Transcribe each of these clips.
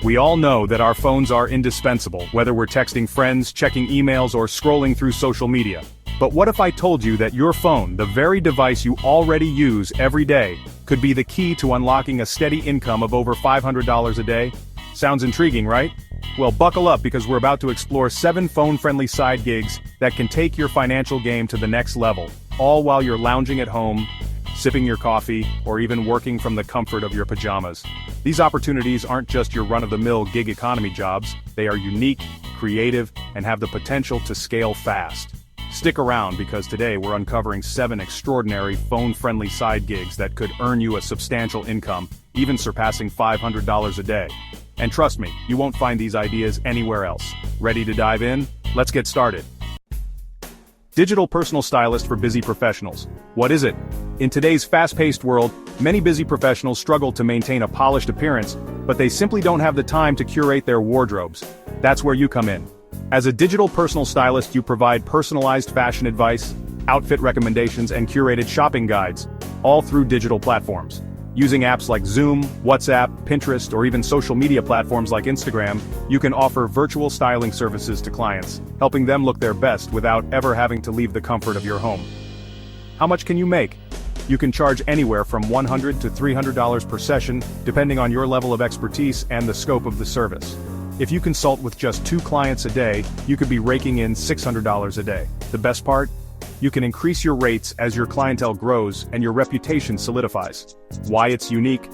We all know that our phones are indispensable, whether we're texting friends, checking emails, or scrolling through social media. But what if I told you that your phone, the very device you already use every day, could be the key to unlocking a steady income of over $500 a day? Sounds intriguing, right? Well, buckle up because we're about to explore 7 phone-friendly side gigs that can take your financial game to the next level, all while you're lounging at home, sipping your coffee, or even working from the comfort of your pajamas. These opportunities aren't just your run-of-the-mill gig economy jobs, they are unique, creative, and have the potential to scale fast. Stick around because today we're uncovering 7 extraordinary phone-friendly side gigs that could earn you a substantial income, even surpassing $500 a day. And trust me, you won't find these ideas anywhere else. Ready to dive in? Let's get started. Digital personal stylist for busy professionals. What is it? In today's fast-paced world, many busy professionals struggle to maintain a polished appearance, but they simply don't have the time to curate their wardrobes. That's where you come in. As a digital personal stylist, you provide personalized fashion advice, outfit recommendations, and curated shopping guides, all through digital platforms. Using apps like Zoom, WhatsApp, Pinterest, or even social media platforms like Instagram, you can offer virtual styling services to clients, helping them look their best without ever having to leave the comfort of your home. How much can you make? You can charge anywhere from $100 to $300 per session, depending on your level of expertise and the scope of the service. If you consult with just 2 clients a day, you could be raking in $600 a day. The best part? You can increase your rates as your clientele grows and your reputation solidifies. Why it's unique?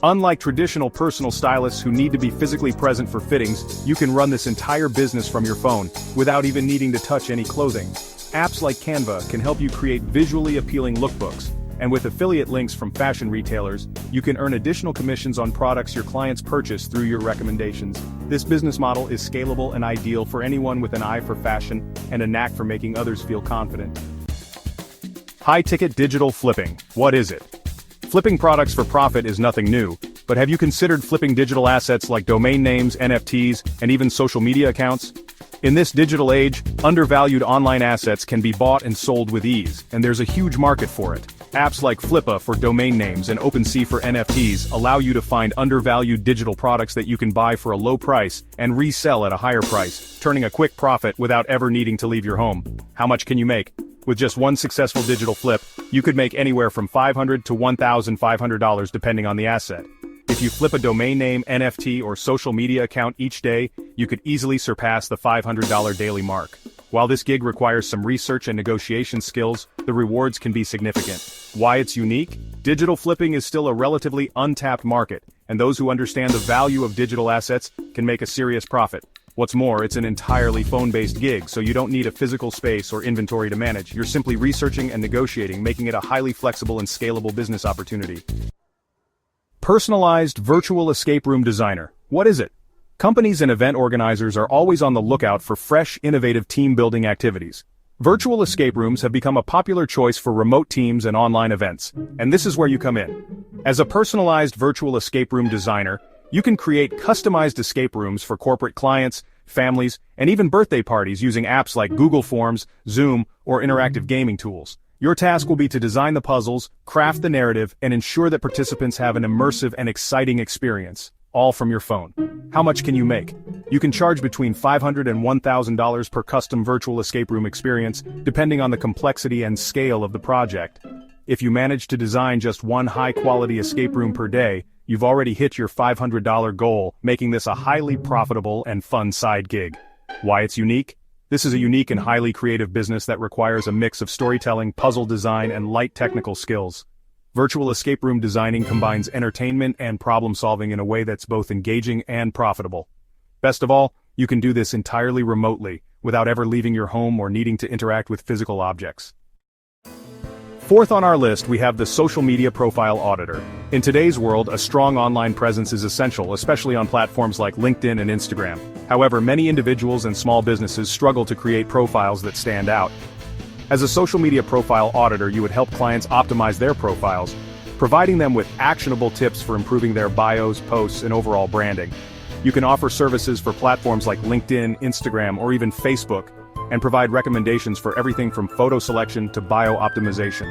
Unlike traditional personal stylists who need to be physically present for fittings, you can run this entire business from your phone, without even needing to touch any clothing. Apps like Canva can help you create visually appealing lookbooks, and with affiliate links from fashion retailers, you can earn additional commissions on products your clients purchase through your recommendations. This business model is scalable and ideal for anyone with an eye for fashion and a knack for making others feel confident. High-ticket digital flipping. What is it? Flipping products for profit is nothing new, but have you considered flipping digital assets like domain names, NFTs, and even social media accounts? In this digital age, undervalued online assets can be bought and sold with ease, and there's a huge market for it. Apps like Flippa for domain names and OpenSea for NFTs allow you to find undervalued digital products that you can buy for a low price and resell at a higher price, turning a quick profit without ever needing to leave your home. How much can you make? With just one successful digital flip, you could make anywhere from $500 to $1,500 depending on the asset. If you flip a domain name, NFT, or social media account each day, you could easily surpass the $500 daily mark. While this gig requires some research and negotiation skills, the rewards can be significant. Why it's unique? Digital flipping is still a relatively untapped market, and those who understand the value of digital assets can make a serious profit. What's more, it's an entirely phone-based gig, so you don't need a physical space or inventory to manage. You're simply researching and negotiating, making it a highly flexible and scalable business opportunity. Personalized virtual escape room designer. What is it? Companies and event organizers are always on the lookout for fresh, innovative team-building activities. Virtual escape rooms have become a popular choice for remote teams and online events, and this is where you come in. As a personalized virtual escape room designer, you can create customized escape rooms for corporate clients, families, and even birthday parties using apps like Google Forms, Zoom, or interactive gaming tools. Your task will be to design the puzzles, craft the narrative, and ensure that participants have an immersive and exciting experience, all from your phone. How much can you make? You can charge between $500 and $1,000 per custom virtual escape room experience, depending on the complexity and scale of the project. If you manage to design just one high-quality escape room per day, you've already hit your $500 goal, making this a highly profitable and fun side gig. Why it's unique? This is a unique and highly creative business that requires a mix of storytelling, puzzle design, and light technical skills. Virtual escape room designing combines entertainment and problem-solving in a way that's both engaging and profitable. Best of all, you can do this entirely remotely, without ever leaving your home or needing to interact with physical objects. Fourth on our list, we have the social media profile auditor. In today's world, a strong online presence is essential, especially on platforms like LinkedIn and Instagram. However, many individuals and small businesses struggle to create profiles that stand out. As a social media profile auditor, you would help clients optimize their profiles, providing them with actionable tips for improving their bios, posts, and overall branding. You can offer services for platforms like LinkedIn, Instagram, or even Facebook, and provide recommendations for everything from photo selection to bio optimization.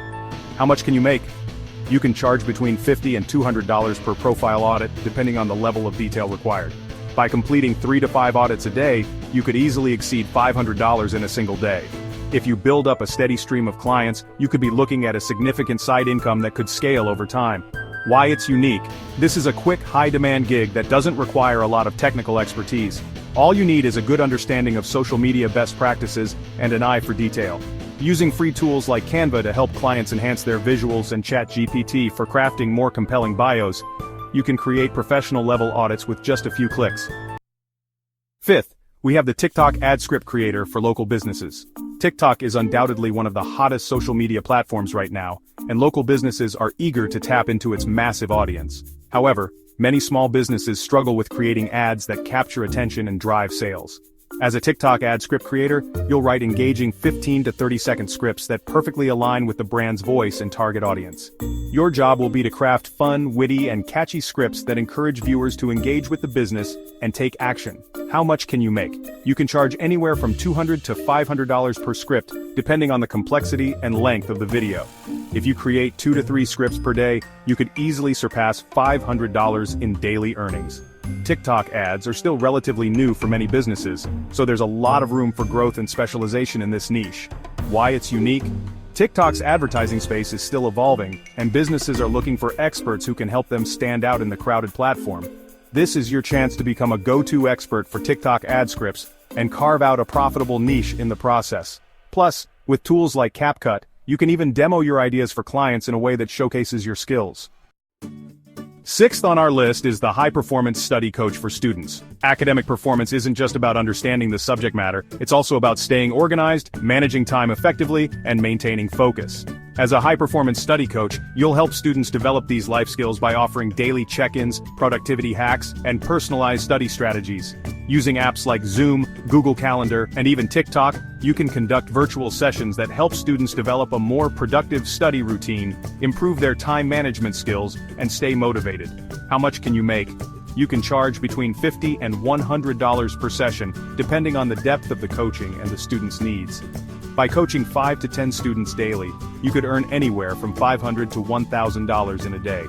How much can you make? You can charge between $50 and $200 per profile audit, depending on the level of detail required. By completing 3 to 5 audits a day, you could easily exceed $500 in a single day. If you build up a steady stream of clients, you could be looking at a significant side income that could scale over time. Why it's unique? This is a quick, high-demand gig that doesn't require a lot of technical expertise. All you need is a good understanding of social media best practices and an eye for detail. Using free tools like Canva to help clients enhance their visuals and ChatGPT for crafting more compelling bios, you can create professional-level audits with just a few clicks. Fifth, we have the TikTok ad script creator for local businesses. TikTok is undoubtedly one of the hottest social media platforms right now, and local businesses are eager to tap into its massive audience. However, many small businesses struggle with creating ads that capture attention and drive sales. As a TikTok ad script creator, you'll write engaging 15 to 30-second scripts that perfectly align with the brand's voice and target audience. Your job will be to craft fun, witty, and catchy scripts that encourage viewers to engage with the business and take action. How much can you make? You can charge anywhere from $200 to $500 per script, depending on the complexity and length of the video. If you create 2 to 3 scripts per day, you could easily surpass $500 in daily earnings. TikTok ads are still relatively new for many businesses, so there's a lot of room for growth and specialization in this niche. Why it's unique? TikTok's advertising space is still evolving, and businesses are looking for experts who can help them stand out in the crowded platform. This is your chance to become a go-to expert for TikTok ad scripts and carve out a profitable niche in the process. Plus, with tools like CapCut, you can even demo your ideas for clients in a way that showcases your skills. Sixth on our list is the high-performance study coach for students. Academic performance isn't just about understanding the subject matter, it's also about staying organized, managing time effectively, and maintaining focus. As a high-performance study coach, you'll help students develop these life skills by offering daily check-ins, productivity hacks, and personalized study strategies. Using apps like Zoom, Google Calendar, and even TikTok, you can conduct virtual sessions that help students develop a more productive study routine, improve their time management skills, and stay motivated. How much can you make? You can charge between $50 and $100 per session, depending on the depth of the coaching and the student's needs. By coaching 5 to 10 students daily, you could earn anywhere from $500 to $1,000 in a day.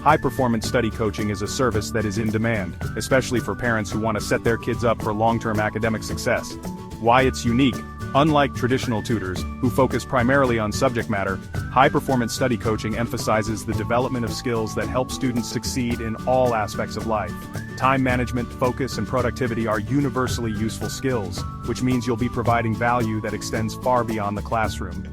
High-performance study coaching is a service that is in demand, especially for parents who want to set their kids up for long-term academic success. Why it's unique? Unlike traditional tutors, who focus primarily on subject matter, high-performance study coaching emphasizes the development of skills that help students succeed in all aspects of life. Time management, focus, and productivity are universally useful skills, which means you'll be providing value that extends far beyond the classroom.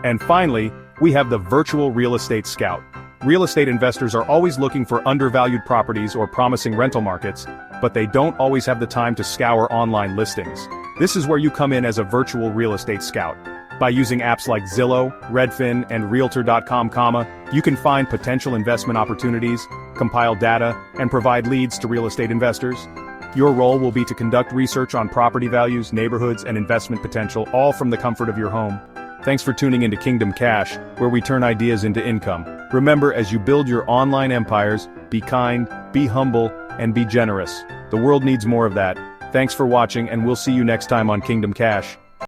And finally, we have the virtual real estate scout. Real estate investors are always looking for undervalued properties or promising rental markets, but they don't always have the time to scour online listings. This is where you come in as a virtual real estate scout. By using apps like Zillow, Redfin, and Realtor.com, you can find potential investment opportunities, compile data, and provide leads to real estate investors. Your role will be to conduct research on property values, neighborhoods, and investment potential, all from the comfort of your home. Thanks for tuning into Kingdom Cash, where we turn ideas into income. Remember, as you build your online empires, be kind, be humble, and be generous. The world needs more of that. Thanks for watching, and we'll see you next time on Kingdom Cash.